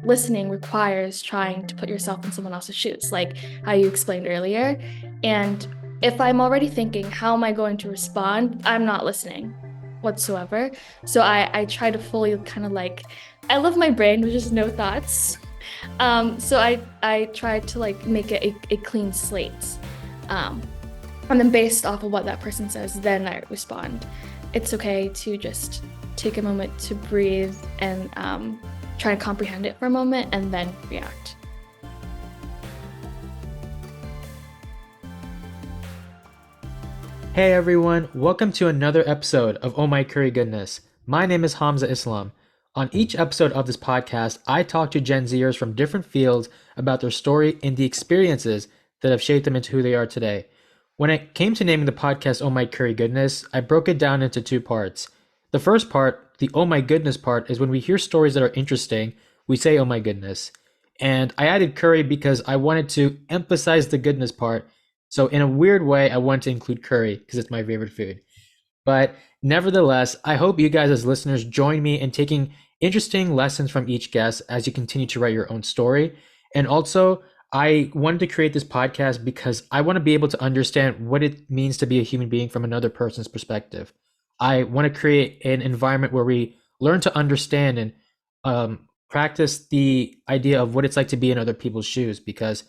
listening requires trying to put yourself in someone else's shoes, like how you explained earlier. And if I'm already thinking, how am I going to respond? I'm not listening whatsoever. So I try to fully kind of like, I love my brain with just no thoughts. So I try to like make it a clean slate. Um, and then based off of what that person says, then I respond. It's okay to just take a moment to breathe and try to comprehend it for a moment and then react. Hey everyone, welcome to another episode of Oh My Curry Goodness. My name is Hamza Islam. On each episode of this podcast, I talk to Gen Zers from different fields about their story and the experiences that have shaped them into who they are today. When it came to naming the podcast Oh My Curry Goodness, I broke it down into two parts. The first part, the Oh My Goodness part, is when we hear stories that are interesting, we say Oh My Goodness. And I added curry because I wanted to emphasize the goodness part, so in a weird way, I want to include curry because it's my favorite food. But nevertheless, I hope you guys as listeners join me in taking interesting lessons from each guest as you continue to write your own story. And also, I wanted to create this podcast because I want to be able to understand what it means to be a human being from another person's perspective. I want to create an environment where we learn to understand and practice the idea of what it's like to be in other people's shoes because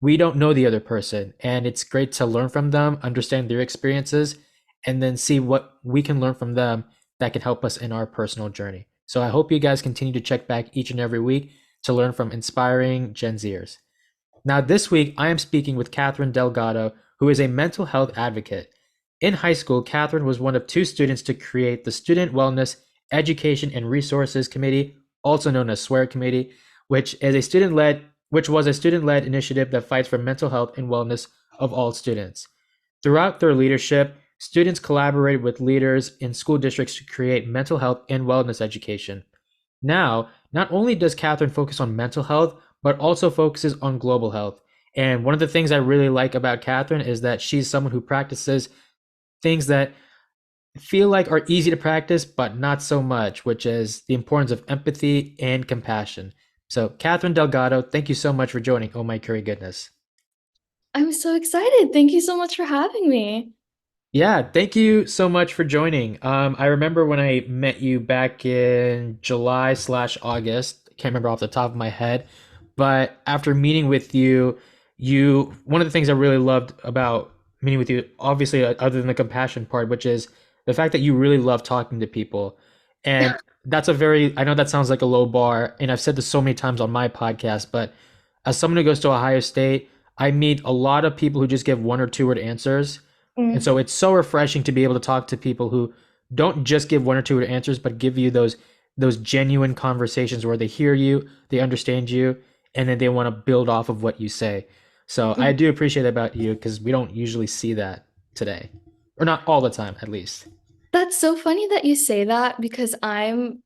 we don't know the other person, and it's great to learn from them, understand their experiences, and then see what we can learn from them that can help us in our personal journey. So I hope you guys continue to check back each and every week to learn from inspiring Gen Zers. Now, this week, I am speaking with Catherine Delgado, who is a mental health advocate. In high school, Catherine was one of two students to create the Student Wellness, Education, and Resources Committee, also known as SWEAR Committee, which is a student-led which was a student-led initiative that fights for mental health and wellness of all students. Throughout their leadership, students collaborated with leaders in school districts to create mental health and wellness education. Now, not only does Catherine focus on mental health, but also focuses on global health. And one of the things I really like about Catherine is that she's someone who practices things that feel like are easy to practice, but not so much, which is the importance of empathy and compassion. So, Catherine Delgado, thank you so much for joining Oh My Curry Goodness. I'm so excited. Thank you so much for having me. Yeah, thank you so much for joining. I remember when I met you back in July/August. Can't remember off the top of my head, but after meeting with you, one of the things I really loved about meeting with you, obviously, other than the compassion part, which is the fact that you really love talking to people, and that's a very I know that sounds like a low bar, and I've said this so many times on my podcast, but as someone who goes to Ohio State, I meet a lot of people who just give one or two word answers, and Mm. so it's so refreshing to be able to talk to people who don't just give one or two answers, but give you those genuine conversations where they hear you, they understand you, and then they want to build off of what you say. So I do appreciate that about you because we don't usually see that today, or not all the time, at least. That's so funny that you say that because I'm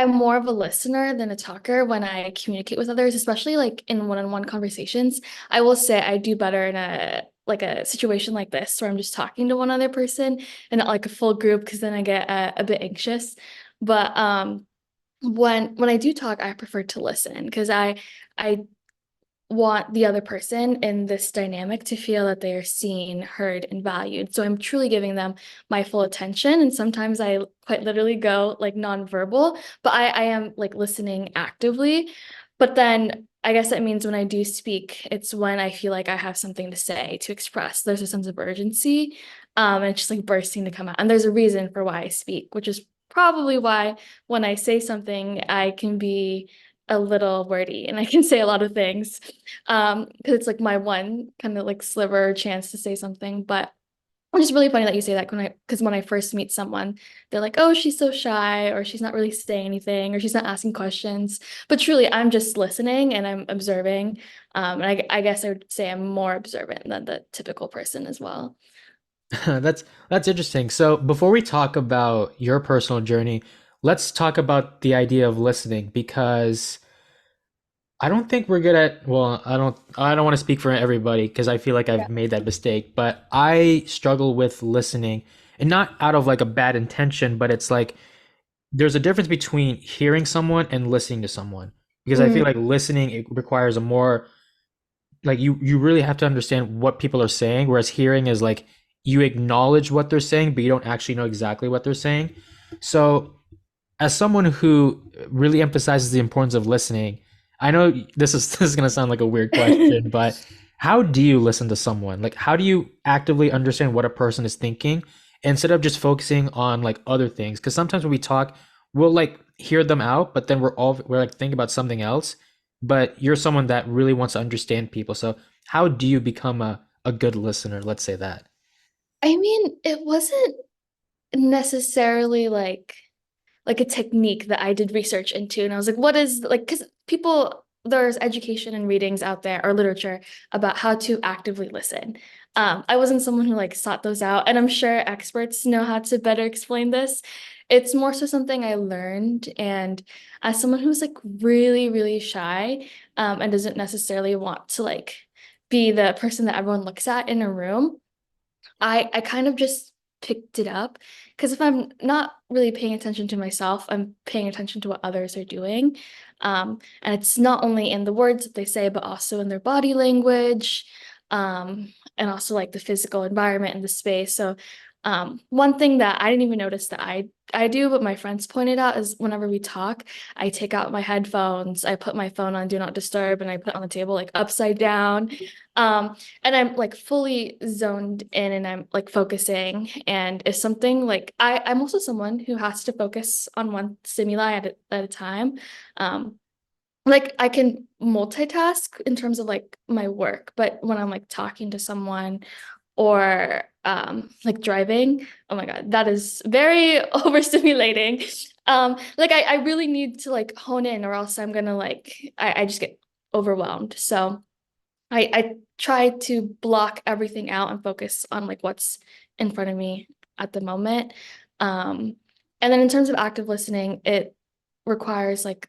more of a listener than a talker when I communicate with others, especially like in one-on-one conversations. I will say I do better in a situation like this where I'm just talking to one other person and not like a full group because then I get a bit anxious. But when I do talk, I prefer to listen because I want the other person in this dynamic to feel that they are seen, heard, and valued. So I'm truly giving them my full attention. And sometimes I quite literally go like nonverbal, but I am like listening actively. But then I guess that means when I do speak, it's when I feel like I have something to say, to express. There's a sense of urgency. And it's just like bursting to come out. And there's a reason for why I speak, which is probably why when I say something, I can be a little wordy and I can say a lot of things because it's like my one kind of like sliver chance to say something. But it's just really funny that you say that because when I first meet someone, they're like, oh, she's so shy, or she's not really saying anything, or she's not asking questions. But truly, I'm just listening and I'm observing. And I guess I would say I'm more observant than the typical person as well. That's interesting. So before we talk about your personal journey, let's talk about the idea of listening because I don't think we're good at, well, I don't want to speak for everybody because I feel like Yeah. I've made that mistake, but I struggle with listening and not out of like a bad intention, but it's like there's a difference between hearing someone and listening to someone. because I feel Mm. like listening it requires a more like you really have to understand what people are saying, whereas hearing is like you acknowledge what they're saying, but you don't actually know exactly what they're saying. So as someone who really emphasizes the importance of listening, I know this is gonna sound like a weird question, but how do you listen to someone? Like, how do you actively understand what a person is thinking instead of just focusing on like other things? Because sometimes when we talk, we'll like hear them out, but then we're like thinking about something else. But you're someone that really wants to understand people. So how do you become a good listener? Let's say that. I mean, it wasn't necessarily like a technique that I did research into. And I was like, what is like, because people, there's education and readings out there or literature about how to actively listen. I wasn't someone who like sought those out, and I'm sure experts know how to better explain this. It's more so something I learned, and as someone who's like really, really shy, and doesn't necessarily want to like be the person that everyone looks at in a room, I kind of just picked it up because if I'm not really paying attention to myself, I'm paying attention to what others are doing. And it's not only in the words that they say, but also in their body language, and also like the physical environment in the space. So one thing that I didn't even notice that I do, but my friends pointed out is whenever we talk, I take out my headphones, I put my phone on Do Not Disturb, and I put it on the table like upside down. Um, and I'm like fully zoned in and I'm like focusing. And if something like I'm also someone who has to focus on one stimuli at a time. Um, like I can multitask in terms of like my work, but when I'm like talking to someone or like driving, oh my God, that is very overstimulating. Like I really need to like hone in or else I'm gonna like I just get overwhelmed. So I try to block everything out and focus on like what's in front of me at the moment. Um, and then in terms of active listening, it requires like,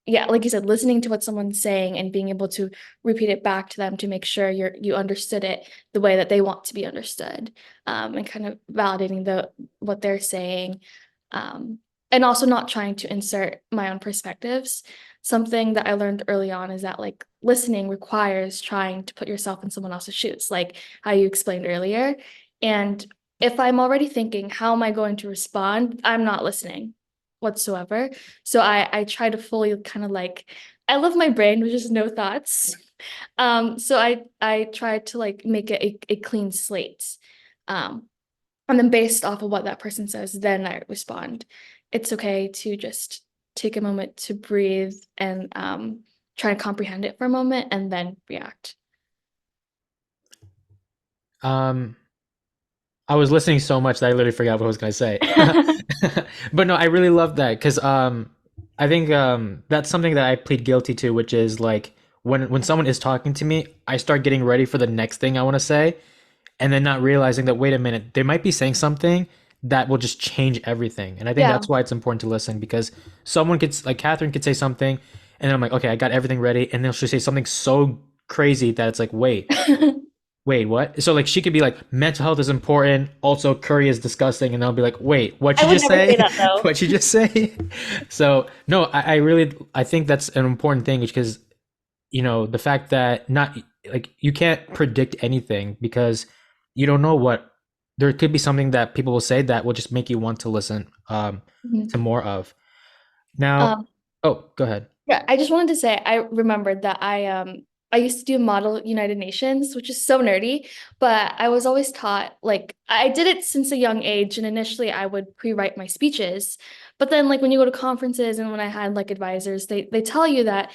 yeah, like you said, listening to what someone's saying and being able to repeat it back to them to make sure you understood it the way that they want to be understood, and kind of validating what they're saying, um, and also not trying to insert my own perspectives. Something that I learned early on is that like listening requires trying to put yourself in someone else's shoes, like how you explained earlier. And if I'm already thinking, how am I going to respond? I'm not listening whatsoever. So I try to fully kind of like I love my brain with just no thoughts. So I try to like make it a clean slate. Um, and then based off of what that person says, then I respond. It's okay to just take a moment to breathe and try and comprehend it for a moment and then react. Um, I was listening so much that I literally forgot what I was gonna say. But no, I really love that because I think that's something that I plead guilty to, which is like when someone is talking to me, I start getting ready for the next thing I want to say, and then not realizing that wait a minute, they might be saying something that will just change everything. And I think Yeah. that's why it's important to listen because someone could like Catherine could say something, and then I'm like, okay, I got everything ready, and then she'll say something so crazy that it's like, wait, what? So like she could be like, mental health is important. Also, curry is disgusting, and I'll be like, wait, what'd I you would just never say say? that though. What'd you just say? So no, I really I think that's an important thing because the fact that not like you can't predict anything because you don't know what there could be something that people will say that will just make you want to listen to Mhm. more of. Now, Um, oh, go ahead. Yeah, I just wanted to say I remembered that I used to do Model United Nations, which is so nerdy, but I was always taught like I did it since a young age, and initially I would pre-write my speeches. But then like when you go to conferences and when I had like advisors, they tell you that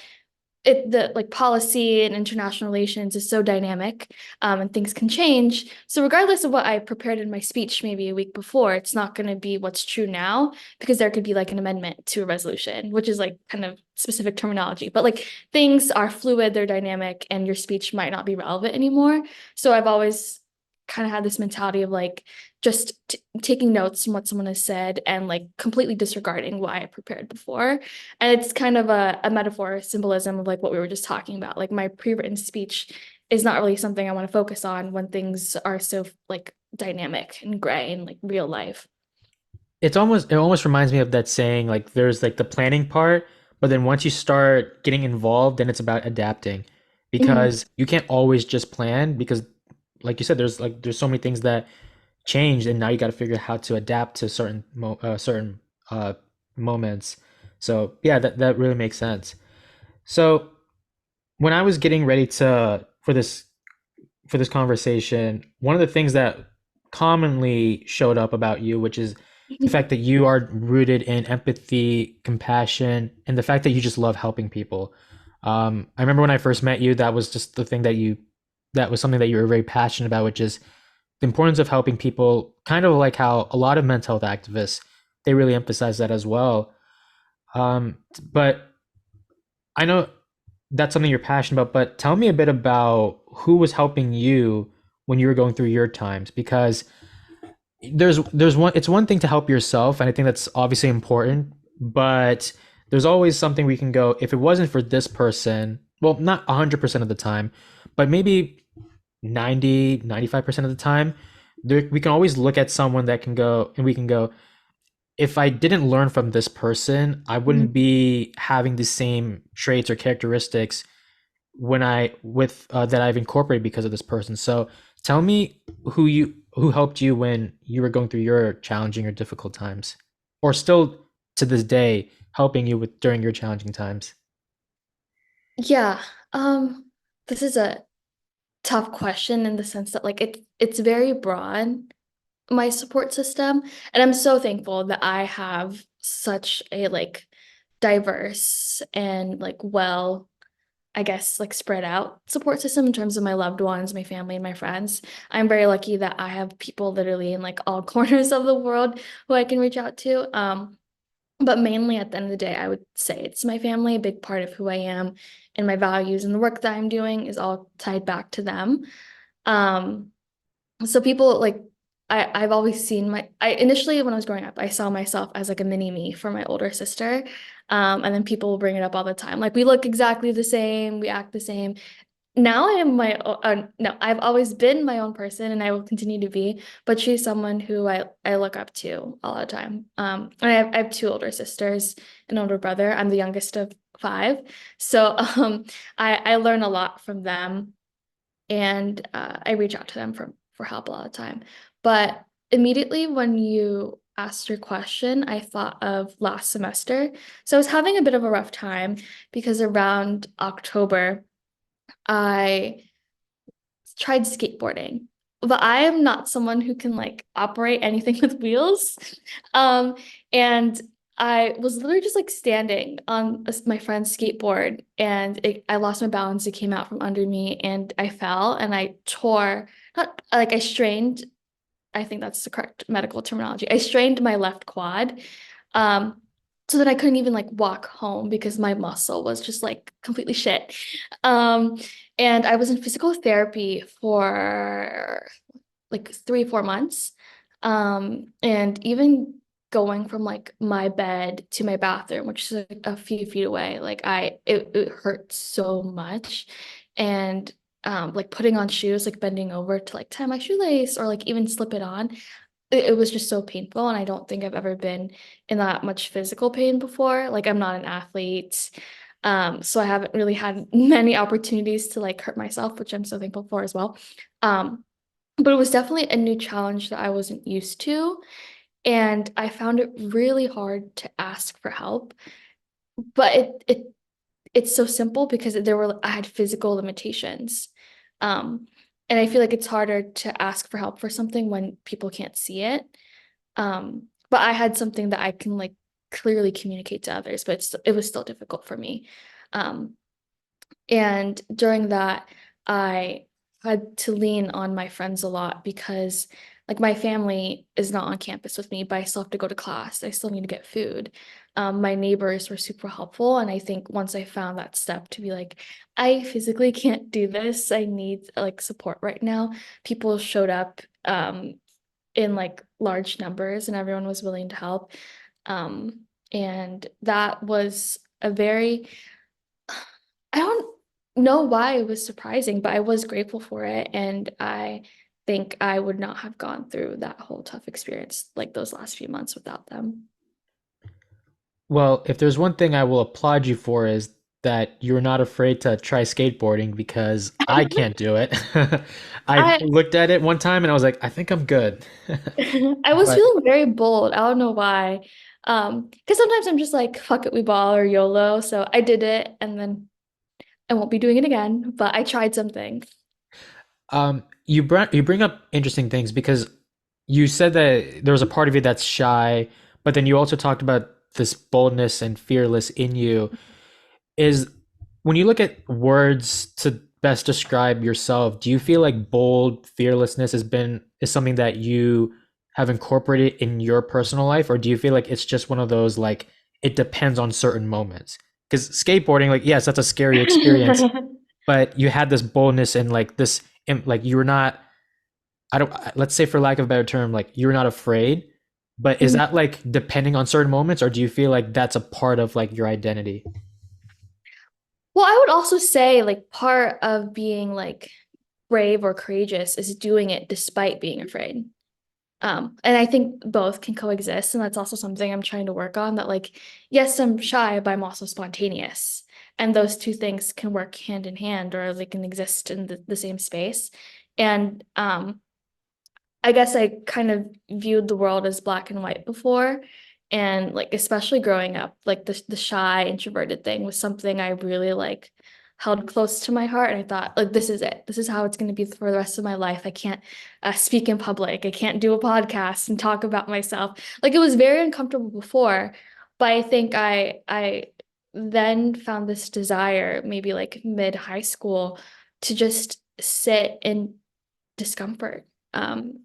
the like policy and international relations is so dynamic, and things can change. So regardless of what I prepared in my speech maybe a week before, it's not going to be what's true now because there could be like an amendment to a resolution, which is like kind of specific terminology. But like things are fluid, they're dynamic, and your speech might not be relevant anymore. So I've always kind of had this mentality of like just taking notes from what someone has said and like completely disregarding what I prepared before. And it's kind of a metaphor, symbolism of like what we were just talking about. Like my pre-written speech is not really something I want to focus on when things are so like dynamic and gray and like real life. It almost reminds me of that saying like there's like the planning part, But then once you start getting involved, then it's about adapting Mhm. because you can't always just plan because like you said, there's so many things that changed, and now you got to figure out how to adapt to certain uh, moments. So yeah, that really makes sense. So when I was getting ready to for this conversation, one of the things that commonly showed up about you, which is the fact that you are rooted in empathy, compassion, and the fact that you just love helping people. I remember when I first met you, that was just the thing that was something that you were very passionate about, which is the importance of helping people, kind of like how a lot of mental health activists, they really emphasize that as well. But I know that's something you're passionate about, but tell me a bit about who was helping you when you were going through your times, because there's one it's one thing to help yourself, and I think that's obviously important, but there's always something we can go, if it wasn't for this person, well, not 100% of the time, but maybe 90-95% of the time, we can always look at someone that can go and we can go, if I didn't learn from this person, I wouldn't be having the same traits or characteristics when I with that I've incorporated because of this person. So tell me who helped you when you were going through your challenging or difficult times, or still to this day helping you with during your challenging times. Yeah. This is a tough question in the sense that like it's very broad, my support system, and I'm so thankful that I have such a like diverse and like well, I guess like spread out support system in terms of my loved ones, my family, and my friends. I'm very lucky that I have people literally in like all corners of the world who I can reach out to. But mainly at the end of the day, I would say it's my family, a big part of who I am and my values and the work that I'm doing is all tied back to them. Um, so people like I've always seen I initially when I was growing up, I saw myself as like a mini me for my older sister. And then people will bring it up all the time. Like we look exactly the same, we act the same. Now I am no, I've always been my own person and I will continue to be, but she's someone who I look up to all the time. And I have two older sisters, an older brother. I'm the youngest of five. So I learn a lot from them and I reach out to them for help a lot of time. But immediately when you asked your question, I thought of last semester. So I was having a bit of a rough time because around October, I tried skateboarding, but I am not someone who can like operate anything with wheels. Um, and I was literally just like standing on my friend's skateboard and I lost my balance. It came out from under me and I fell and I tore, not like I strained, I think that's the correct medical terminology. I strained my left quad. Um, so that I couldn't even like walk home because my muscle was just like completely shit. Um, and I was in physical therapy for like 3, 4 months. And even going from like my bed to my bathroom, which is like a few feet away, like it hurt so much. And like putting on shoes, like bending over to like tie my shoelace or like even slip it on, it was just so painful. And I don't think I've ever been in that much physical pain before. Like I'm not an athlete. So I haven't really had many opportunities to like hurt myself, which I'm so thankful for as well. Um, but it was definitely a new challenge that I wasn't used to. And I found it really hard to ask for help. But it's so simple because I had physical limitations. Um, and I feel like it's harder to ask for help for something when people can't see it. But I had something that I can like clearly communicate to others, but it was still difficult for me. Um, and during that, I had to lean on my friends a lot because, like, my family is not on campus with me, but I still have to go to class. I still need to get food. My neighbors were super helpful. And I think once I found that step to be like, I physically can't do this, I need like support right now, people showed up in like large numbers and everyone was willing to help. And that was a very I don't know why it was surprising, but I was grateful for it. And I think I would not have gone through that whole tough experience like those last few months without them. Well, if there's one thing I will applaud you for is that you're not afraid to try skateboarding because I can't do it. I I looked at it one time and I was like, I think I'm good. I was But feeling very bold. I don't know why. Because sometimes I'm just like, fuck it, we ball or YOLO. So I did it and then I won't be doing it again, but I tried something. you bring up interesting things because you said that there was a part of you that's shy, but then you also talked about this boldness and fearless in you. Is when you look at words to best describe yourself, do you feel like bold fearlessness is something that you have incorporated in your personal life, or do you feel like it's just one of those like it depends on certain moments? Because skateboarding, like yes, that's a scary experience, but you had this boldness and like this, like you were not. I don't. Let's say for lack of a better term, like you're not afraid. But is that like depending on certain moments, or do you feel like that's a part of like your identity? Well, I would also say like part of being like brave or courageous is doing it despite being afraid. And I think both can coexist, and that's also something I'm trying to work on. That like, yes, I'm shy, but I'm also spontaneous, and those two things can work hand in hand, or they can exist in the same space. And I guess I kind of viewed the world as black and white before. And like especially growing up, like the shy introverted thing was something I really like held close to my heart. And I thought, like, this is it. This is how it's going to be for the rest of my life. I can't speak in public. I can't do a podcast and talk about myself. Like it was very uncomfortable before, but I think I then found this desire, maybe like mid high school, to just sit in discomfort and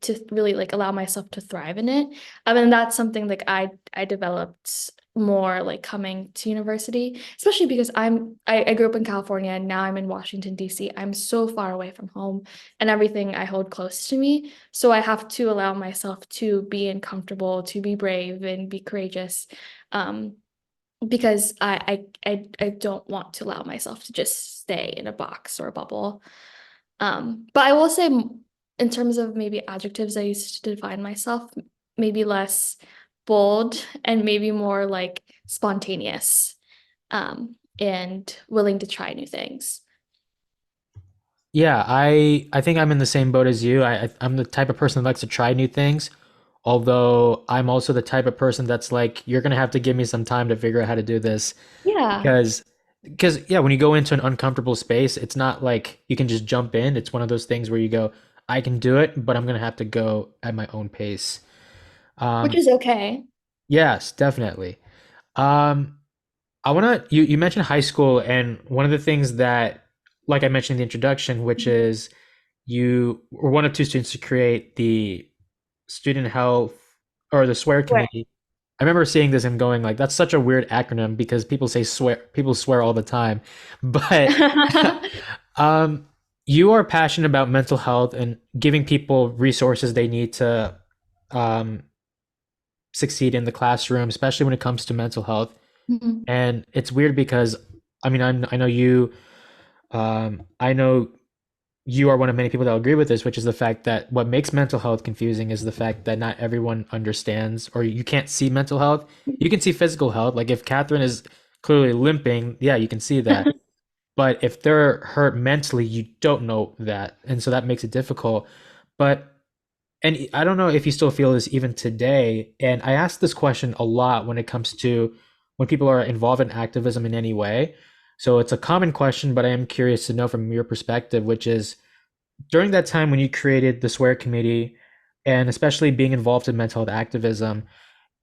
to really like allow myself to thrive in it. And that's something like I developed more like coming to university, especially because I grew up in California and now I'm in Washington DC. I'm so far away from home and everything I hold close to me, so I have to allow myself to be uncomfortable, to be brave and be courageous, because I don't want to allow myself to just stay in a box or a bubble. But I will say, in terms of maybe adjectives I used to define myself, maybe less bold and maybe more like spontaneous, and willing to try new things. Yeah, I think I'm in the same boat as you. I'm the type of person that likes to try new things, although I'm also the type of person that's like, you're gonna have to give me some time to figure out how to do this Yeah, because yeah, when you go into an uncomfortable space, it's not like you can just jump in. It's one of those things where you go, I can do it, but I'm gonna have to go at my own pace. which Um, is okay. yes, definitely. Um, I wanna you mentioned high school, and one of the things that, like I mentioned in the introduction, which is you were one of two students to create the student health or the swear Right. committee. I remember seeing this and going like, that's such a weird acronym because people swear all the time. But um, you are passionate about mental health and giving people resources they need to um, succeed in the classroom, especially when it comes to mental health. Mhm. And it's weird because I mean, I know you, I know you are one of many people that will agree with this, which is the fact that what makes mental health confusing is the fact that not everyone understands, or you can't see mental health. You can see physical health. Like if Catherine is clearly limping, yeah, you can see that. But if they're hurt mentally, you don't know that. And so that makes it difficult. But, and I don't know if you still feel this even today. And I ask this question a lot when it comes to when people are involved in activism in any way. So it's a common question, but I am curious to know from your perspective, which is, during that time when you created the Swear Committee, and especially being involved in mental health activism,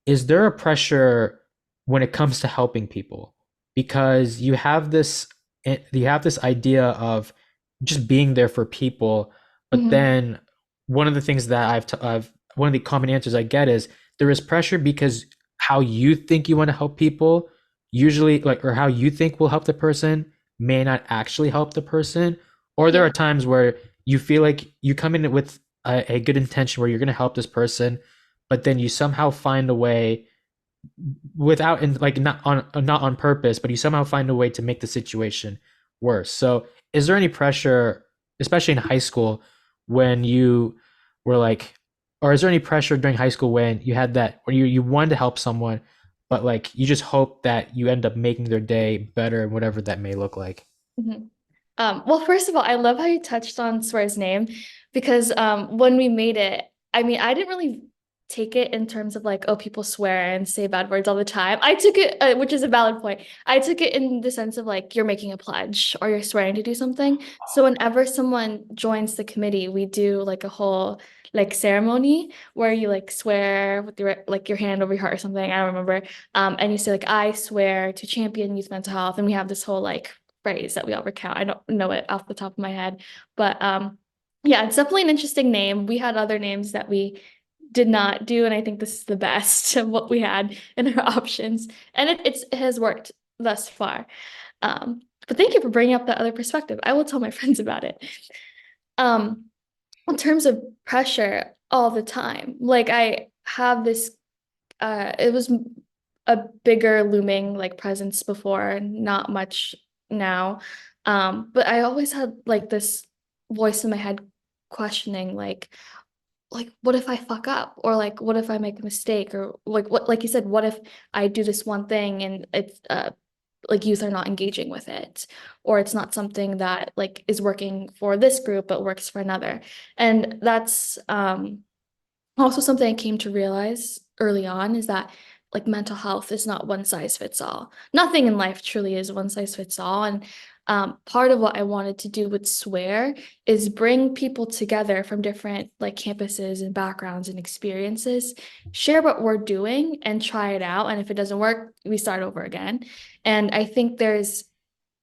is there a pressure when it comes to helping people? Because you have this idea of just being there for people, but Mhm. then one of the things that I've one of the common answers I get is there is pressure because how you think you want to help people usually, like, or how you think will help the person may not actually help the person. Or there are Yeah. times where you feel like you come in with a good intention where you're going to help this person, but then you somehow find a way without, and like not on purpose, but you somehow find a way to make the situation worse. So is there any pressure, especially in high school, when you were like, or is there any pressure during high school when you had that, when you wanted to help someone, but like you just hope that you end up making their day better, whatever that may look like. Mhm. Well, first of all, I love how you touched on Swear's name because when we made it, I mean, I didn't really take it in terms of like, oh, people swear and say bad words all the time. I took it, which is a valid point. I took it in the sense of like you're making a pledge or you're swearing to do something. So whenever someone joins the committee, we do like a whole like ceremony where you like swear with your like your hand over your heart or something. I don't remember. And you say like, I swear to champion youth mental health, and we have this whole like phrase that we all recount. I don't know it off the top of my head, but yeah, it's definitely an interesting name. We had other names that we did not do, and I think this is the best of what we had in our options, and it has worked thus far. But thank you for bringing up that other perspective. I will tell my friends about it. Um, in terms of pressure all the time, like I have this it was a bigger looming like presence before, not much now. But I always had like this voice in my head questioning like what if I fuck up, or like what if I make a mistake, or like what like you said, what if I do this one thing and it's like youth are not engaging with it, or it's not something that like is working for this group but works for another. And that's also something I came to realize early on is that like mental health is not one size fits all. Nothing in life truly is one size fits all. And part of what I wanted to do with Swear is bring people together from different like campuses and backgrounds and experiences, share what we're doing and try it out. And if it doesn't work, we start over again. And I think there's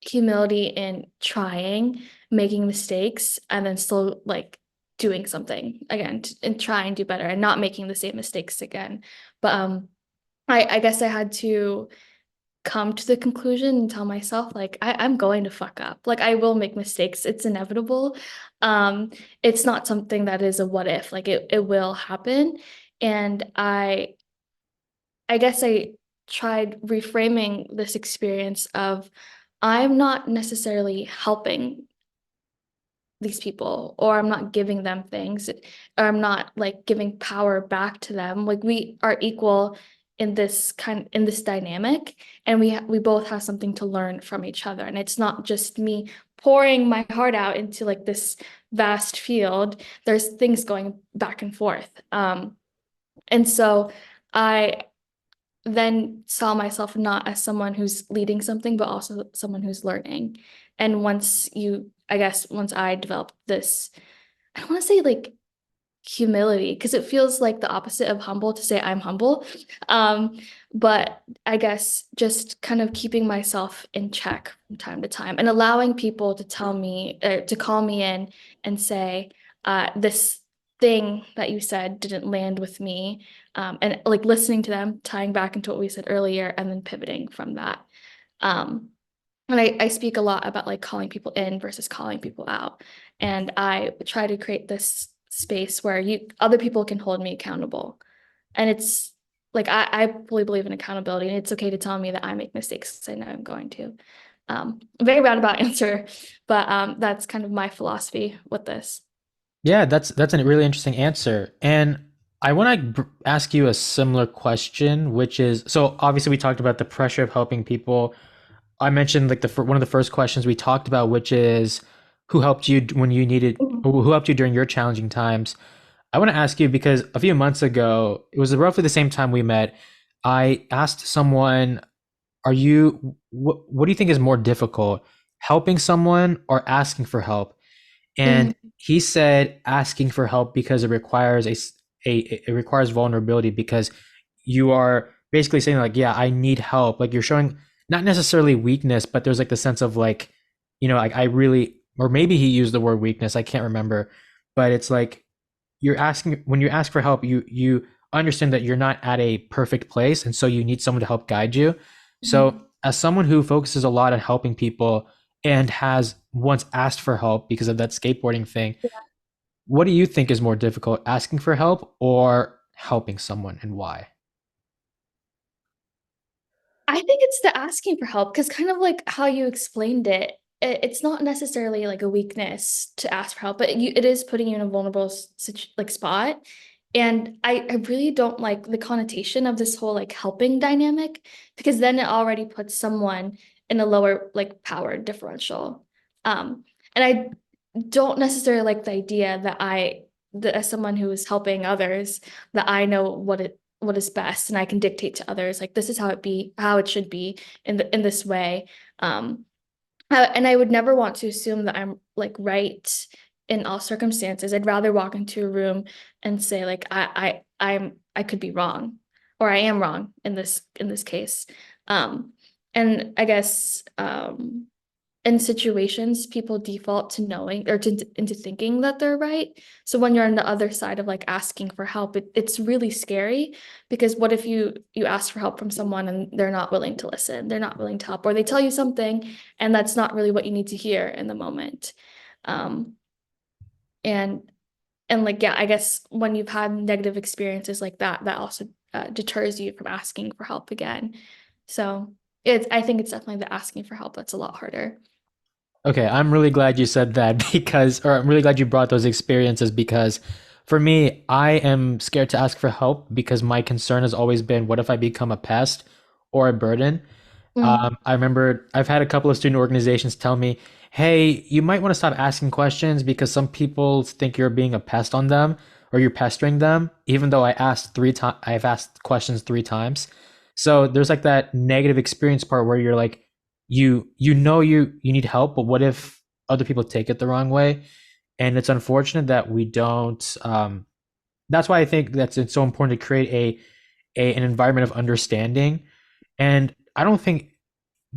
humility in trying, making mistakes, and then still like doing something again and try and do better and not making the same mistakes again. But I guess I had to come to the conclusion and tell myself like I'm going to fuck up. Like I will make mistakes. It's inevitable. It's not something that is a what if. Like it will happen. And I guess I tried reframing this experience of I'm not necessarily helping these people, or I'm not giving them things, or I'm not like giving power back to them. Like we are equal in this dynamic, and we both have something to learn from each other. And it's not just me pouring my heart out into like this vast field. There's things going back and forth. And so I then saw myself not as someone who's leading something, but also someone who's learning. And once I developed this, I don't want to say like humility, because it feels like the opposite of humble to say I'm humble. Um, but I guess just kind of keeping myself in check from time to time and allowing people to tell me, to call me in and say, this thing that you said didn't land with me. And like listening to them, tying back into what we said earlier, and then pivoting from that. Um, and I speak a lot about like calling people in versus calling people out. And I try to create this space where other people can hold me accountable. And it's like I fully believe in accountability, and it's okay to tell me that I make mistakes. I know I'm going to. Very roundabout answer, but that's kind of my philosophy with this. Yeah, that's a really interesting answer. And I want to ask you a similar question, which is, so obviously we talked about the pressure of helping people. I mentioned like one of the first questions we talked about, which is who helped you when you needed, Mhm. who helped you during your challenging times. I want to ask you because a few months ago, it was roughly the same time we met. I asked someone, what do you think is more difficult, helping someone or asking for help? And Mhm. he said asking for help because it requires it requires vulnerability, because you are basically saying like, yeah, I need help. Like you're showing not necessarily weakness, but there's like the sense of like, like I really, or maybe he used the word weakness, I can't remember, but it's like you're asking, when you ask for help, you understand that you're not at a perfect place, and so you need someone to help guide you. So Mhm. as someone who focuses a lot on helping people and has once asked for help because of that skateboarding thing, what do you think is more difficult, asking for help or helping someone, and why? I think it's the asking for help because kind of like how you explained it, it's not necessarily like a weakness to ask for help, but it is putting you in a vulnerable like spot. And I really don't like the connotation of this whole like helping dynamic because then it already puts someone in a lower like power differential. And I don't necessarily like the idea that that as someone who is helping others, that I know what is best and I can dictate to others like this is how it should be in this way. Um, and I would never want to assume that I'm like right in all circumstances. I'd rather walk into a room and say like I could be wrong or I am wrong in this case. Um, and I guess in situations people default to knowing or to into thinking that they're right. So when you're on the other side of like asking for help, it's really scary because what if you ask for help from someone and they're not willing to listen, they're not willing to help, or they tell you something and that's not really what you need to hear in the moment. um and and like yeah, I guess when you've had negative experiences like that, that also deters you from asking for help again. So I think it's definitely the asking for help that's a lot harder. Okay, I'm really glad you said that because, or I'm really glad you brought those experiences because for me, I am scared to ask for help because my concern has always been, what if I become a pest or a burden? Mm, I remember I've had a couple of student organizations tell me, hey, you might want to stop asking questions because some people think you're being a pest on them or you're pestering them, even though I've asked questions 3 times. So there's like that negative experience part where you're like, you need help, but what if other people take it the wrong way? And it's unfortunate that we don't. That's why I think that's it's so important to create an environment of understanding. And I don't think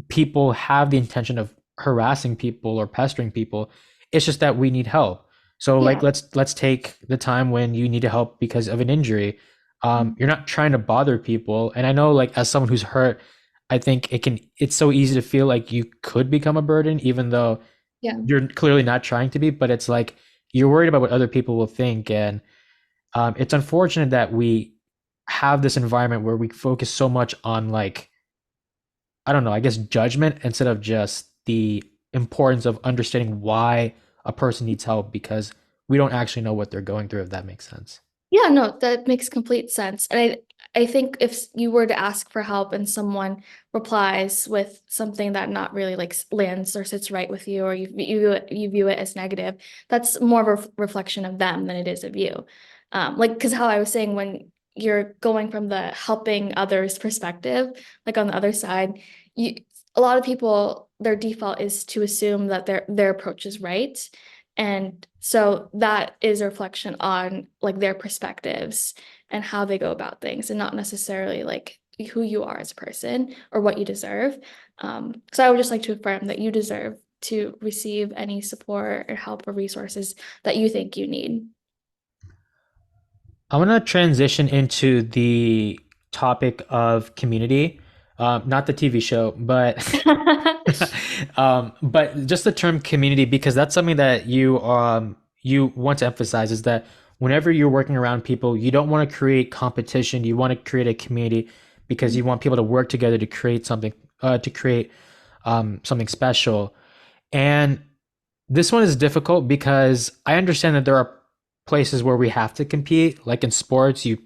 people have the intention of harassing people or pestering people. It's just that we need help. So like yeah. let's take the time when you need help because of an injury. Mm, You're not trying to bother people. And I know like as someone who's hurt, I think it's so easy to feel like you could become a burden even though yeah. you're clearly not trying to be, but it's like you're worried about what other people will think. And it's unfortunate that we have this environment where we focus so much on like I don't know, I guess judgment instead of just the importance of understanding why a person needs help because we don't actually know what they're going through, if that makes sense. Yeah, no, that makes complete sense. And I think if you were to ask for help and someone replies with something that not really like lands or sits right with you, or you view it as negative, that's more of a reflection of them than it is of you. Like because how I was saying when you're going from the helping others perspective, like on the other side, you a lot of people their default is to assume that their approach is right. And so that is a reflection on like their perspectives and how they go about things and not necessarily like who you are as a person or what you deserve. So I would just like to affirm that you deserve to receive any support or help or resources that you think you need. I want to transition into the topic of community, not the TV show, but just the term community because that's something that you want to emphasize is that whenever you're working around people, you don't want to create competition. You want to create a community because you want people to work together to create something special. And this one is difficult because I understand that there are places where we have to compete, like in sports, you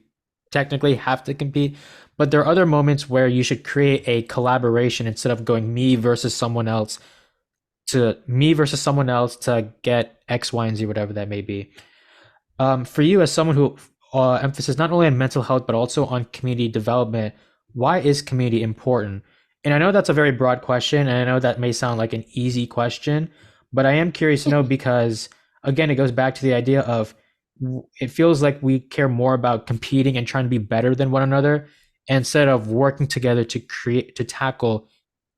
technically have to compete, but there are other moments where you should create a collaboration instead of going me versus someone else to get X, Y, and Z, whatever that may be. For you, as someone who emphasis not only on mental health but also on community development, why is community important? And I know that's a very broad question, and I know that may sound like an easy question, but I am curious to know because again, it goes back to the idea of it feels like we care more about competing and trying to be better than one another instead of working together to tackle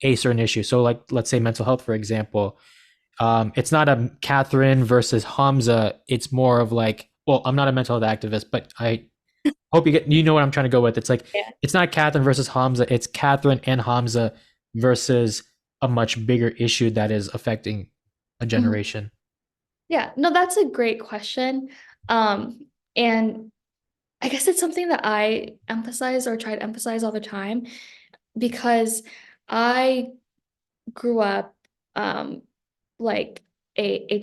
a certain issue. So, like let's say mental health, for example, it's not a Catherine versus Hamza. It's more of like, well, I'm not a mental health activist, but I hope you know what I'm trying to go with. It's like Yeah. it's not Catherine versus Hamza. It's Catherine and Hamza versus a much bigger issue that is affecting a Mhm. generation. Yeah, no, that's a great question. And I guess it's something that I emphasize or try to emphasize all the time because I grew up like a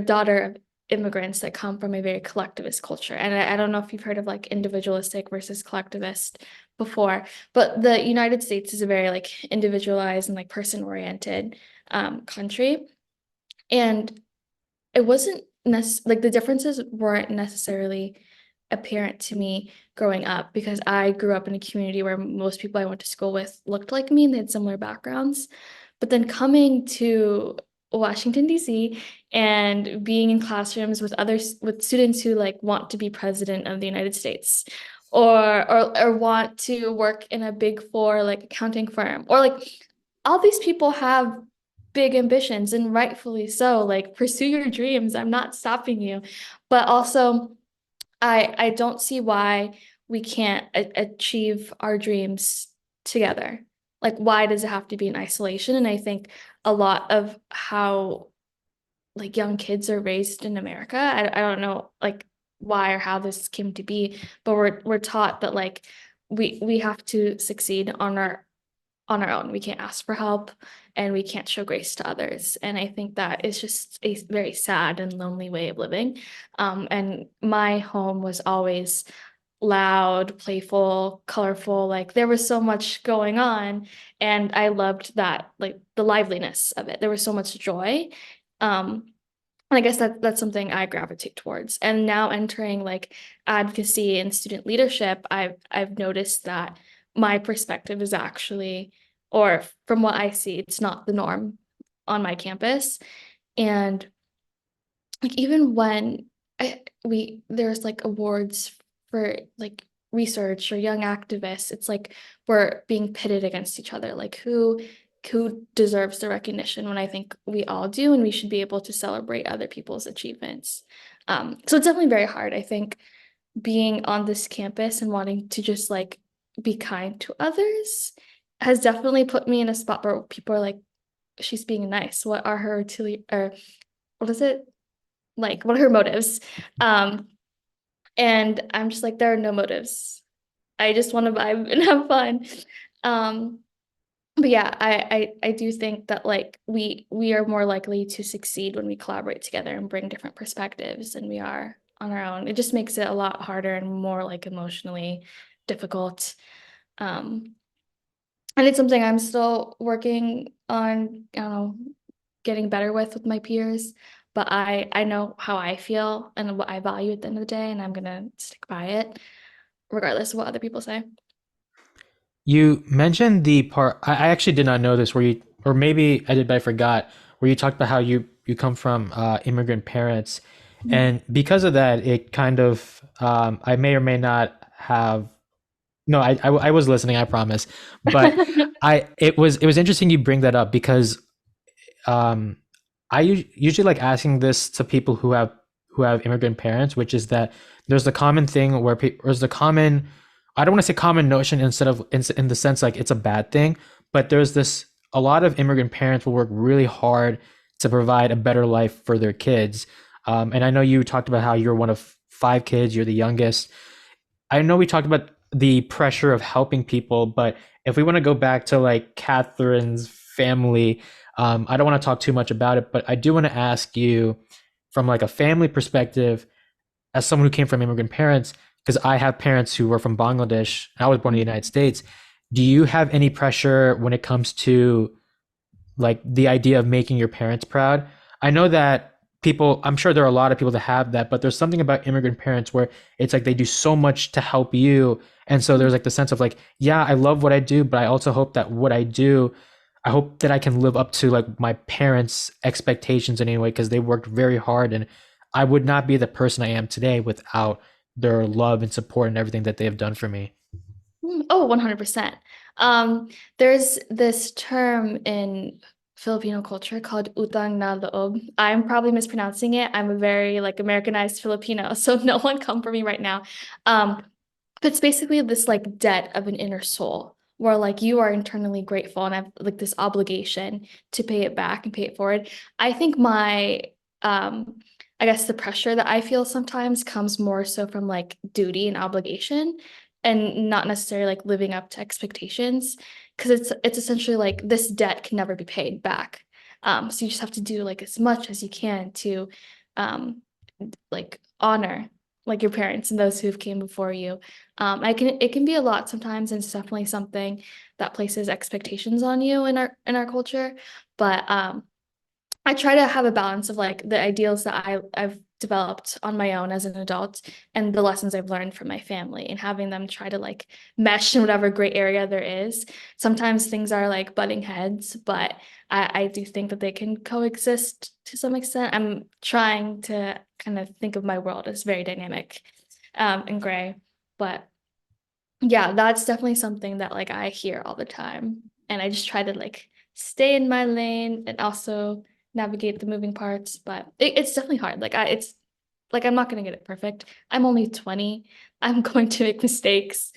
daughter of immigrants that come from a very collectivist culture. And I don't know if you've heard of like individualistic versus collectivist before, but the United States is a very like individualized and like person-oriented country. And it wasn't like the differences weren't necessarily apparent to me growing up because I grew up in a community where most people I went to school with looked like me and they had similar backgrounds. But then coming to Washington, D.C. and being in classrooms with others with students who like want to be president of the United States or want to work in a big four like accounting firm or like all these people have big ambitions and rightfully so. Like pursue your dreams. I'm not stopping you. But also I don't see why we can't achieve our dreams together. Like why does it have to be in isolation? And I think a lot of how like young kids are raised in America, I don't know like why or how this came to be, but we're taught that like we have to succeed on our own. We can't ask for help and we can't show grace to others. And I think that is just a very sad and lonely way of living. And my home was always loud, playful, colorful. Like there was so much going on. And I loved that, like the liveliness of it. There was so much joy. Um, and I guess that's something I gravitate towards. And now entering like advocacy and student leadership, I've noticed that my perspective is actually, or from what I see, it's not the norm on my campus. And like even when there's like awards for like research or young activists, it's like we're being pitted against each other. Like who deserves the recognition when I think we all do, and we should be able to celebrate other people's achievements. So it's definitely very hard. I think being on this campus and wanting to just like be kind to others has definitely put me in a spot where people are like, she's being nice. What are her or what is it? Like, what are her motives? Um, and I'm just like, there are no motives. I just want to vibe and have fun. Um, but yeah, I do think that like we are more likely to succeed when we collaborate together and bring different perspectives than we are on our own. It just makes it a lot harder and more like emotionally difficult. Um, and it's something I'm still working on, getting better with my peers. But I know how I feel and what I value at the end of the day, and I'm gonna stick by it, regardless of what other people say. You mentioned the part I actually did not know this where you or maybe I did but I forgot where you talked about how you come from immigrant parents, and because of that it kind of I may or may not have no I was listening, I promise, but I it was interesting you bring that up because um, usually like asking this to people who have immigrant parents, which is that there's the common thing where there's the common, I don't want to say common notion instead of in the sense like it's a bad thing, but there's this a lot of immigrant parents will work really hard to provide a better life for their kids. And I know you talked about how you're one of five kids, you're the youngest. I know we talked about the pressure of helping people, but if we want to go back to like Catherine's family, I don't want to talk too much about it, but I do want to ask you from like a family perspective, as someone who came from immigrant parents, because I have parents who were from Bangladesh, and I was born in the United States. Do you have any pressure when it comes to like the idea of making your parents proud? I know that people, I'm sure there are a lot of people that have that, but there's something about immigrant parents where it's like they do so much to help you. And so there's like the sense of like, yeah, I love what I do, but I also hope that what I do, I hope that I can live up to like my parents' expectations in any way because they worked very hard and I would not be the person I am today without their love and support and everything that they have done for me. Oh, 100%. Um, there's this term in Filipino culture called utang na loob. I'm probably mispronouncing it. I'm a very like Americanized Filipino, so no one come for me right now. Um, but it's basically this like debt of an inner soul where like you are internally grateful and have like this obligation to pay it back and pay it forward. I think um I guess the pressure that I feel sometimes comes more so from like duty and obligation and not necessarily like living up to expectations because it's essentially like this debt can never be paid back. So you just have to do like as much as you can to um like honor like your parents and those who've came before you. It can be a lot sometimes, and it's definitely something that places expectations on you in our culture. But I try to have a balance of like the ideals that I've developed on my own as an adult and the lessons I've learned from my family and having them try to like mesh in whatever gray area there is. Sometimes things are like butting heads, but I do think that they can coexist to some extent. I'm trying to kind of think of my world as very dynamic and gray. But yeah, that's definitely something that like I hear all the time. And I just try to like stay in my lane and also navigate the moving parts. But it's definitely hard. It's like I'm not gonna get it perfect. I'm only 20. I'm going to make mistakes.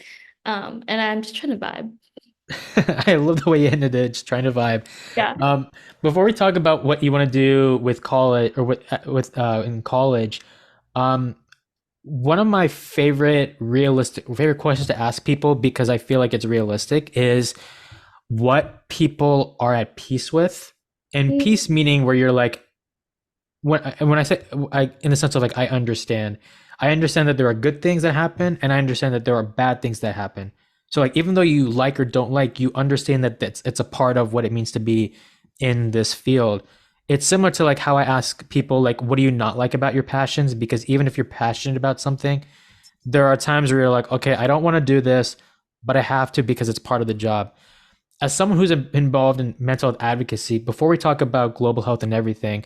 And I'm just trying to vibe. I love the way you ended it, just trying to vibe. Yeah. Um, Before we talk about what you want to do with college or with in college, um, one of my favorite questions to ask people because I feel like it's realistic is what people are at peace with. And peace meaning where you're like, when I say I in the sense of like I understand that there are good things that happen and I understand that there are bad things that happen. So like even though you like or don't like, you understand that it's a part of what it means to be in this field. It's similar to like how I ask people like what do you not like about your passions, because even if you're passionate about something, there are times where you're like, okay, I don't want to do this, but I have to because it's part of the job. As someone who's involved in mental health advocacy, before we talk about global health and everything,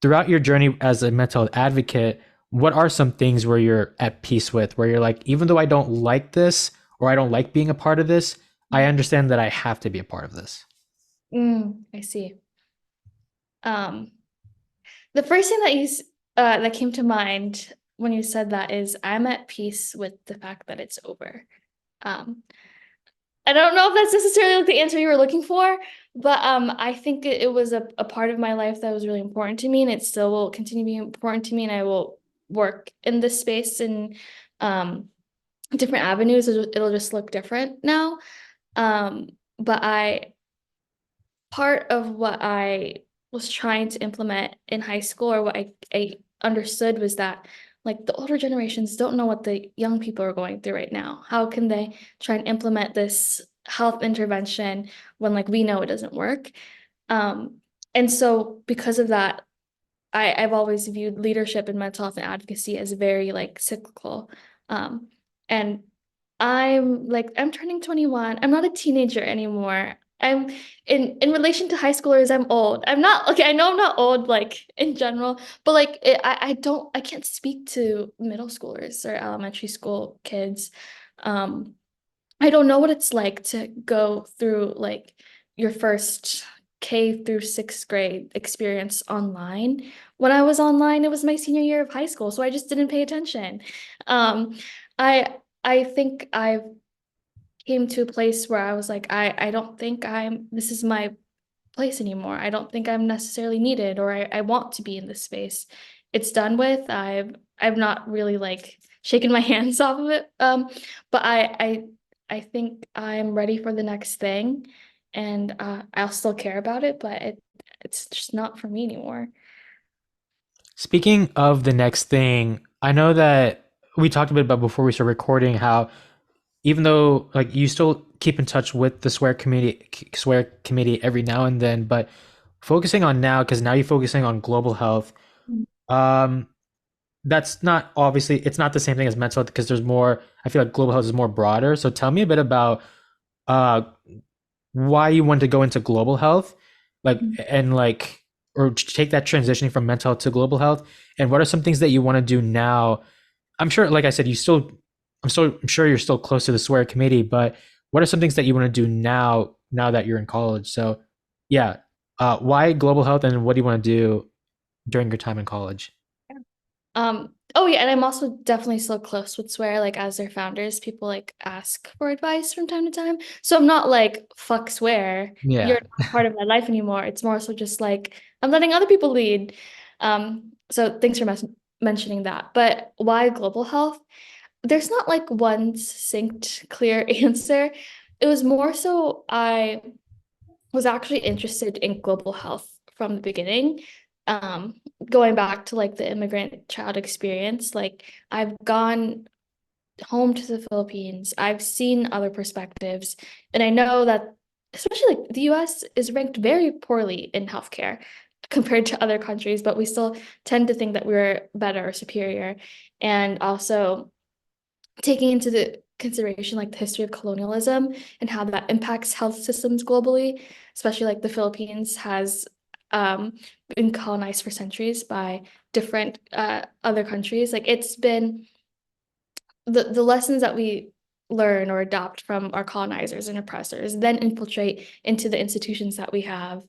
throughout your journey as a mental health advocate, what are some things where you're at peace with, where you're like, even though I don't like this or I don't like being a part of this, I understand that I have to be a part of this? I see. Um, the first thing that came to mind when you said that is I'm at peace with the fact that it's over. Um, I don't know if that's necessarily like the answer you were looking for, but I think it was a part of my life that was really important to me, and it still will continue being important to me, and I will work in this space and um, different avenues. It'll just look different now. Um, but I part of what I was trying to implement in high school, or what I understood, was that like the older generations don't know what the young people are going through right now. How can they try and implement this health intervention when like we know it doesn't work? Um, and so because of that, I've always viewed leadership in mental health and advocacy as very like cyclical. Um, and I'm turning 21. I'm not a teenager anymore. I'm in relation to high schoolers, I'm old. I'm not okay, I know I'm not old like in general, but like I can't speak to middle schoolers or elementary school kids. Um, I don't know what it's like to go through like your first K through sixth grade experience online. When I was online, it was my senior year of high school, so I just didn't pay attention. Um, I think I came to a place where I was like, I don't think this is my place anymore. I don't think I'm necessarily needed, or I want to be in this space. It's done with. I've not really like shaken my hands off of it. But I think I'm ready for the next thing, and I'll still care about it, but it's just not for me anymore. Speaking of the next thing, I know that we talked a bit about before we started recording how even though like you still keep in touch with the swear committee every now and then, but focusing on now because now you're focusing on global health. Um, that's not obviously it's not the same thing as mental health because there's more. I feel like global health is more broader. So tell me a bit about uh why you want to go into global health, like and like or take that transitioning from mental health to global health, and what are some things that you want to do now? I'm sure, like I said, I'm sure you're still close to the swear committee, but what are some things that you want to do now that you're in college? So, yeah, why global health, and what do you want to do during your time in college? Oh yeah, and I'm also definitely still close with Swear, like as their founders, people like ask for advice from time to time. So I'm not like, fuck Swear, you're Yeah. not part of my life anymore. It's more so just like I'm letting other people lead. So thanks for mentioning that. But why global health? There's not like one succinct, clear answer. It was more so I was actually interested in global health from the beginning. um, going back to like the immigrant child experience, like I've gone home to the Philippines. I've seen other perspectives, and I know that especially like the US is ranked very poorly in healthcare compared to other countries, but we still tend to think that we're better or superior. And also taking into the consideration like the history of colonialism and how that impacts health systems globally, especially like the Philippines has been colonized for centuries by different other countries. Like it's been the lessons that we learn or adopt from our colonizers and oppressors then infiltrate into the institutions that we have,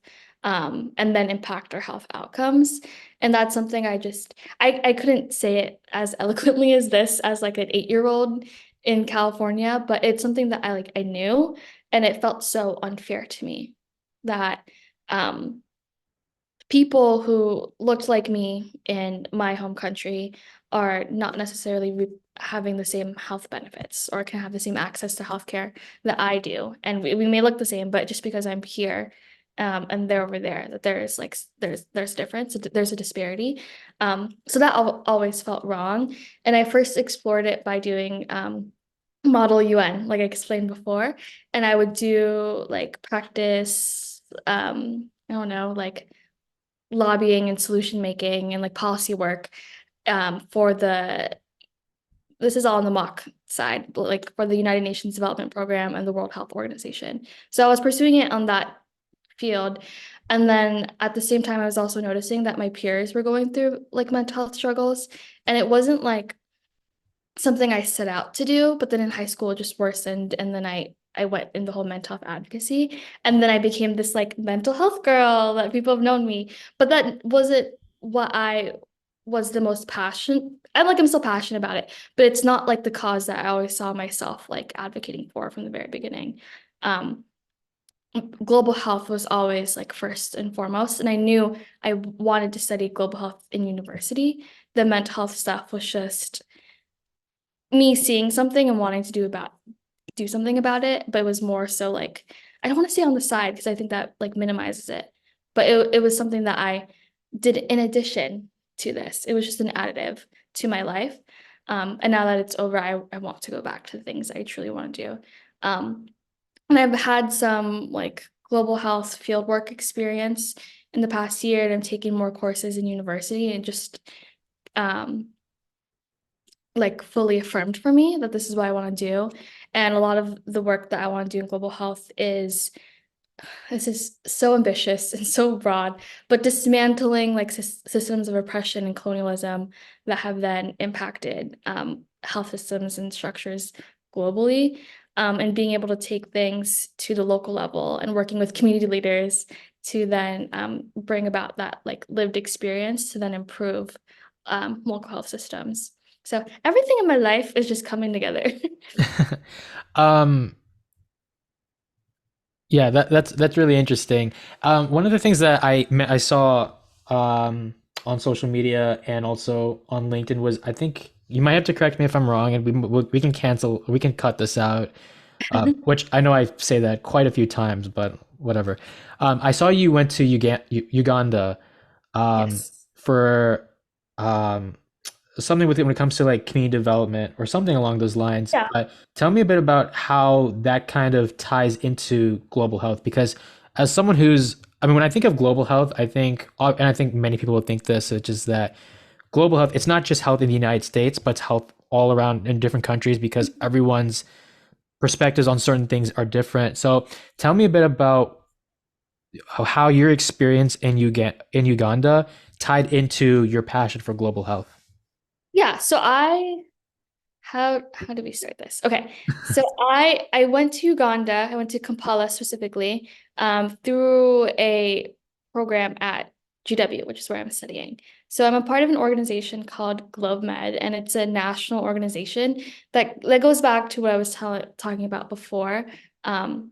and then impact our health outcomes. And that's something I couldn't say it as eloquently as this as like an 8-year-old in California, but it's something that I knew, and it felt so unfair to me that um people who looked like me in my home country are not necessarily having the same health benefits or can have the same access to healthcare that I do. And we may look the same, but just because I'm here, and they're over there, that there's like there's difference, there's a disparity. So that always felt wrong. And I first explored it by doing Model UN, like I explained before. And I would do like practice, I don't know, like lobbying and solution making and like policy work, for the this is all on the mock side, like for the United Nations Development Program and the World Health Organization. So I was pursuing it on that field. And then at the same time, I was also noticing that my peers were going through like mental health struggles. And it wasn't like something I set out to do, but then in high school it just worsened. And then I went in the whole mental health advocacy. And then I became this like mental health girl that people have known me. But that wasn't what I was the most passionate. I'm still passionate about it, but it's not like the cause that I always saw myself like advocating for from the very beginning. Um, Global health was always like first and foremost, and I knew I wanted to study global health in university. The mental health stuff was just me seeing something and wanting to do something about it, but it was more so like I don't want to stay on the side because I think that like minimizes it. But it was something that I did in addition to this. It was just an additive to my life. And now that it's over, I want to go back to the things I truly want to do. Um, and I've had some like global health fieldwork experience in the past year, and I'm taking more courses in university and just um like fully affirmed for me that this is what I want to do. And a lot of the work that I want to do in global health is this is so ambitious and so broad, but dismantling like systems of oppression and colonialism that have then impacted health systems and structures globally, and being able to take things to the local level and working with community leaders to then bring about that like lived experience to then improve local health systems. So everything in my life is just coming together. um, yeah, that's really interesting. One of the things that I saw um, on social media and also on LinkedIn was, I think you might have to correct me if I'm wrong, and we can we can cut this out. Which I know I say that quite a few times, but whatever. I saw you went to Uganda Yes. for um, something with it when it comes to like community development or something along those lines. Yeah. But tell me a bit about how that kind of ties into global health, because as someone who's, I mean, when I think of global health, I think, and I think many people would think this, which is that global health, it's not just health in the United States, but it's health all around in different countries because everyone's perspectives on certain things are different. So tell me a bit about how your experience in Uganda tied into your passion for global health. Yeah, so how do we start this? Okay. So I went to Uganda. I went to Kampala specifically, through a program at GW, which is where I'm studying. So I'm a part of an organization called GlobeMed, and it's a national organization that goes back to what I was talking about before, um,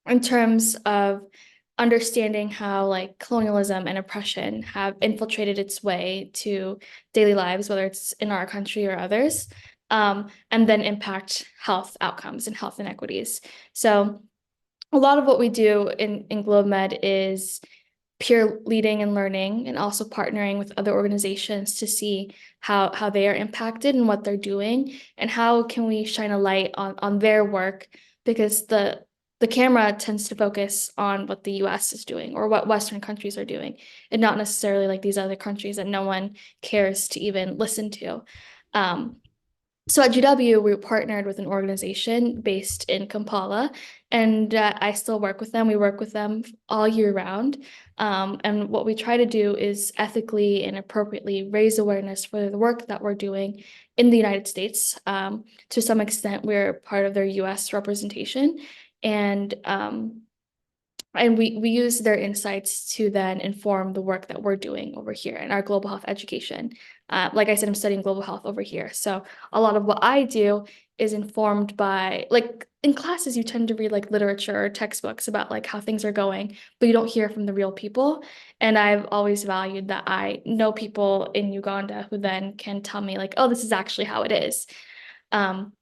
in terms of understanding how like colonialism and oppression have infiltrated its way to daily lives, whether it's in our country or others, and then impact health outcomes and health inequities. So a lot of what we do in GlobeMed is peer leading and learning, and also partnering with other organizations to see how they are impacted and what they're doing, and how can we shine a light on their work, because the camera tends to focus on what the US is doing or what Western countries are doing, and not necessarily like these other countries that no one cares to even listen to. Um, so at GW, we partnered with an organization based in Kampala, and I still work with them. We work with them all year round. And what we try to do is ethically and appropriately raise awareness for the work that we're doing in the United States. To some extent, we're part of their US representation. And we use their insights to then inform the work that we're doing over here in our global health education. Like I said, I'm studying global health over here. So a lot of what I do is informed by, like, in classes, you tend to read like literature or textbooks about like how things are going, but you don't hear from the real people. And I've always valued that I know people in Uganda who then can tell me like, oh, this is actually how it is. Um,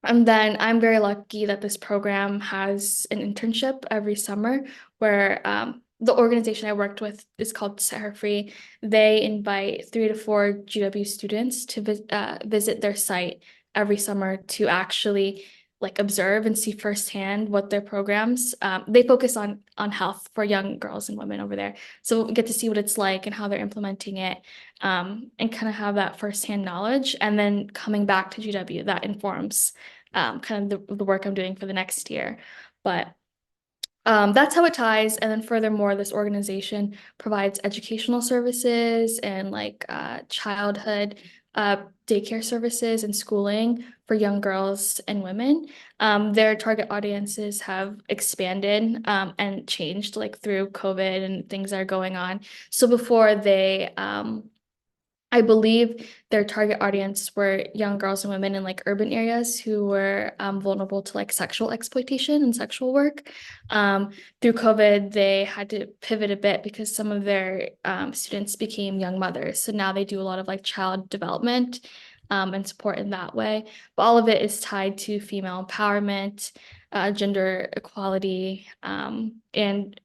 and then I'm very lucky that this program has an internship every summer where the organization I worked with is called Set Her Free. They invite 3 to 4 GW students to visit their site every summer to actually like observe and see firsthand what their programs. They focus on health for young girls and women over there, so we get to see what it's like and how they're implementing it, and kind of have that firsthand knowledge. And then coming back to GW, that informs kind of the work I'm doing for the next year. But that's how it ties. And then furthermore, this organization provides educational services and like childhood daycare services and schooling for young girls and women. Their target audiences have expanded and changed like through COVID and things that are going on. So before I believe their target audience were young girls and women in like urban areas who were vulnerable to like sexual exploitation and sexual work. Through COVID, they had to pivot a bit because some of their students became young mothers. So now they do a lot of like child development and support in that way. But all of it is tied to female empowerment, gender equality, and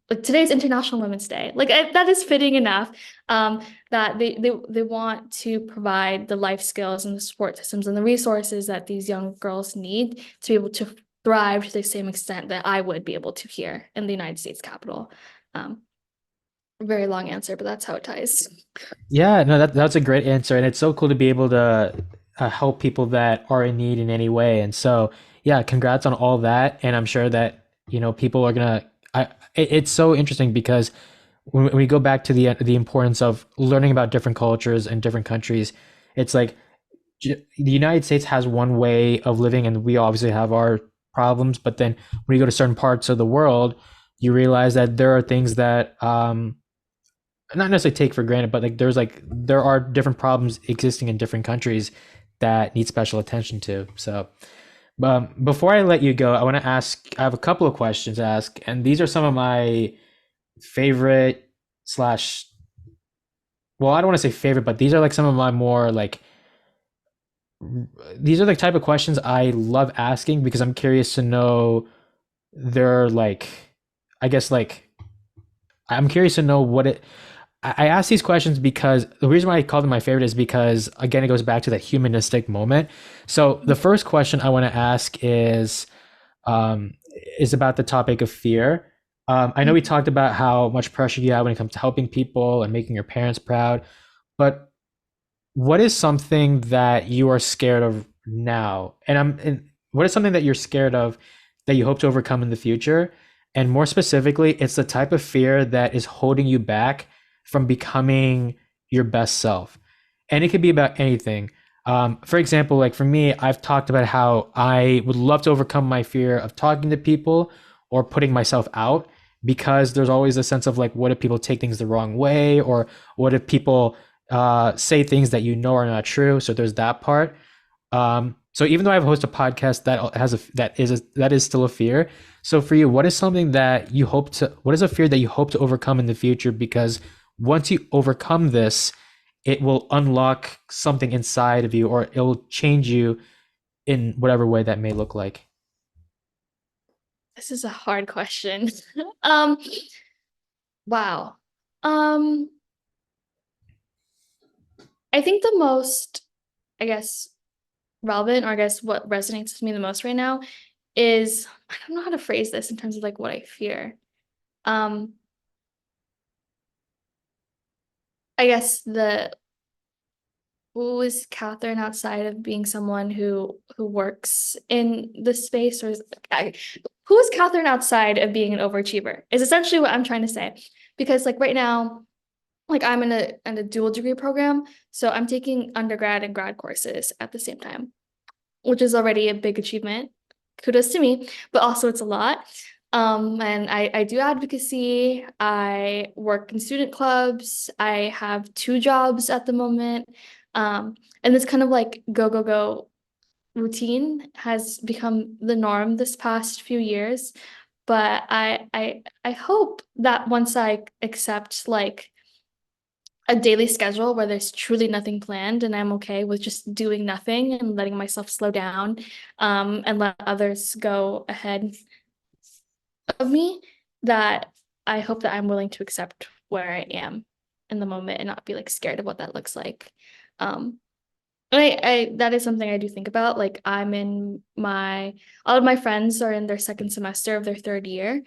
like today's International Women's Day. Like that is fitting enough. That they want to provide the life skills and the support systems and the resources that these young girls need to be able to thrive to the same extent that I would be able to here in the United States Capitol. Um, Very long answer, but that's how it ties. Yeah, no, that's a great answer, and it's so cool to be able to help people that are in need in any way. And so, yeah, congrats on all that. And I'm sure that people are gonna. It's so interesting because when we go back to the importance of learning about different cultures and different countries, it's like the United States has one way of living, and we obviously have our problems. But then when you go to certain parts of the world, you realize that there are things that not necessarily take for granted, but there are different problems existing in different countries that need special attention to. So, before I let you go, I want to ask. I have a couple of questions to ask, and these are some of my favorite slash. Well, I don't want to say favorite, but these are like some of my more like. These are the type of questions I love asking because I'm curious to know. They're like, I guess like I'm curious to know what it. I ask these questions because the reason why I call them my favorite is because again it goes back to that humanistic moment. So the first question I want to ask um, is about the topic of fear. I know we talked about how much pressure you have when it comes to helping people and making your parents proud, but what is something that you are scared of now? And what is something that you're scared of that you hope to overcome in the future? And more specifically, it's the type of fear that is holding you back from becoming your best self. And it could be about anything. For example, like for me, I've talked about how I would love to overcome my fear of talking to people or putting myself out because there's always a sense of like, what if people take things the wrong way? Or what if people say things that are not true? So there's that part. So even though I've hosted a podcast that is still a fear. So for you, what is something that what is a fear that you hope to overcome in the future? Because once you overcome this, it will unlock something inside of you, or it will change you in whatever way that may look like. This is a hard question. Um, Wow. Um, I think the most, I guess, relevant, or I guess what resonates with me the most right now is I don't know how to phrase this in terms of like what I fear. Um, I guess the who is Catherine outside of being someone who works in the space, or I, who is Catherine outside of being an overachiever? Is essentially what I'm trying to say. Because like right now, like I'm in a dual degree program, so I'm taking undergrad and grad courses at the same time, which is already a big achievement. Kudos to me, but also it's a lot. And I do advocacy. I work in student clubs. I have two jobs at the moment. Um, and this kind of like go, go, go routine has become the norm this past few years. But I hope that once I accept like a daily schedule where there's truly nothing planned and I'm okay with just doing nothing and letting myself slow down, and let others go ahead of me, that I hope that I'm willing to accept where I am in the moment and not be like scared of what that looks like. Um, and I that is something I do think about. Like I'm in my all of my friends are in their second semester of their third year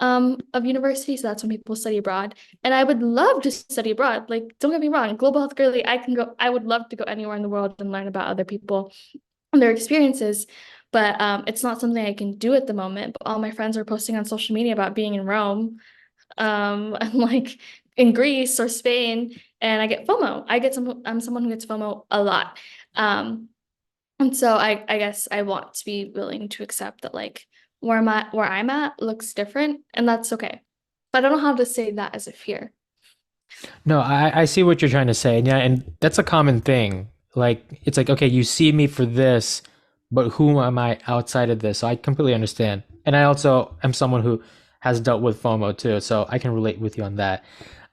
of university, so that's when people study abroad, and I would love to study abroad. Like don't get me wrong, global health girly, I would love to go anywhere in the world and learn about other people and their experiences, but it's not something I can do at the moment. But all my friends are posting on social media about being in Rome, and like in Greece or Spain, and I get FOMO. I'm someone who gets FOMO a lot. um and so I guess I want to be willing to accept that like where I'm at looks different, and that's okay. But I don't know how to say that as a fear. No, I see what you're trying to say. And yeah, and that's a common thing. Like, it's like, okay, you see me for this, but who am I outside of this? So I completely understand. And I also am someone who has dealt with FOMO too, so I can relate with you on that.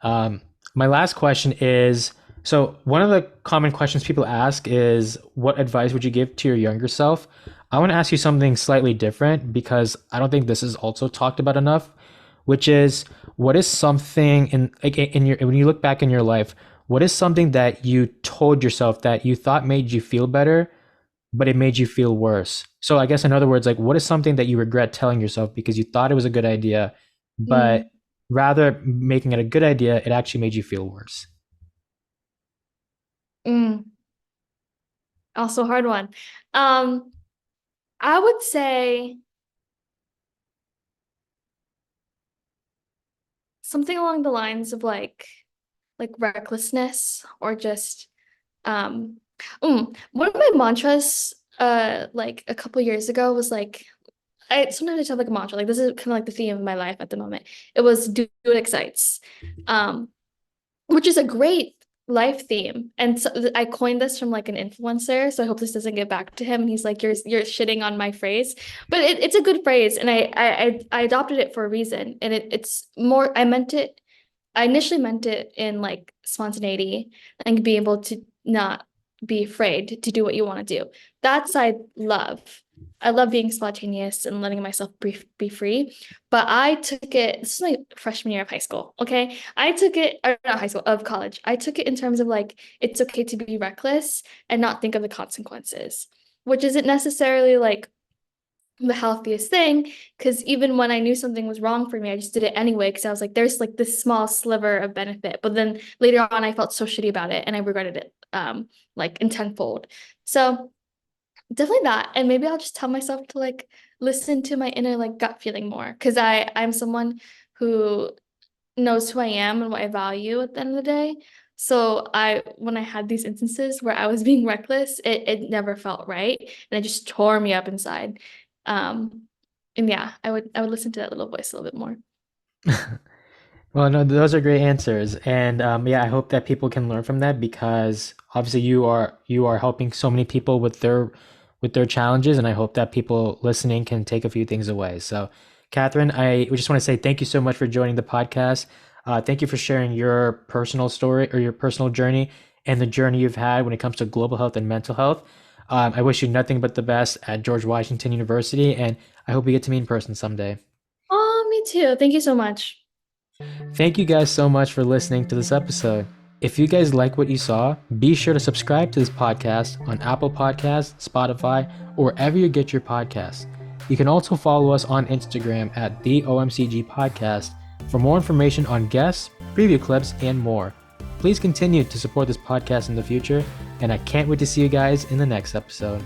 Um, my last question is, so one of the common questions people ask is, what advice would you give to your younger self? I want to ask you something slightly different because I don't think this is also talked about enough, which is, what is something in like in your when you look back in your life, what is something that you told yourself that you thought made you feel better, but it made you feel worse? So I guess in other words, like what is something that you regret telling yourself because you thought it was a good idea, but Mm, rather making it a good idea, it actually made you feel worse? mm. Also a hard one. Um, I would say something along the lines of like recklessness, or just um one of my mantras like a couple years ago was like, I sometimes I tell like a mantra, like this is kind of like the theme of my life at the moment. It was do what excites. Um, which is a great life theme. And so I coined this from like an influencer. So I hope this doesn't get back to him. And he's like, you're shitting on my phrase. But it's a good phrase. And I adopted it for a reason. And it's more, I initially meant it in like spontaneity and be able to not be afraid to do what you want to do. That's I love. I love being spontaneous and letting myself be free. But I took it, this is my freshman year of high school, okay? I took it, or not high school, of college. I took it in terms of like, it's okay to be reckless and not think of the consequences, which isn't necessarily like the healthiest thing, because even when I knew something was wrong for me, I just did it anyway because I was like, there's like this small sliver of benefit. But then later on, I felt so shitty about it and I regretted it like in tenfold. So definitely that. And maybe I'll just tell myself to like listen to my inner like gut feeling more, because I'm someone who knows who I am and what I value at the end of the day. So I when I had these instances where I was being reckless, it never felt right. And it just tore me up inside. Um and yeah, I would listen to that little voice a little bit more. Well, no, those are great answers, and yeah, I hope that people can learn from that because obviously you are helping so many people with their challenges, and I hope that people listening can take a few things away. So, Catherine, I just want to say thank you so much for joining the podcast. Thank you for sharing your personal story or your personal journey and the journey you've had when it comes to global health and mental health. I wish you nothing but the best at George Washington University, and I hope we get to meet in person someday. Oh, me too. Thank you so much. Thank you guys so much for listening to this episode. If you guys like what you saw, be sure to subscribe to this podcast on Apple Podcasts, Spotify, or wherever you get your podcasts. You can also follow us on Instagram at the OMCG Podcast for more information on guests, preview clips, and more. Please continue to support this podcast in the future, and I can't wait to see you guys in the next episode.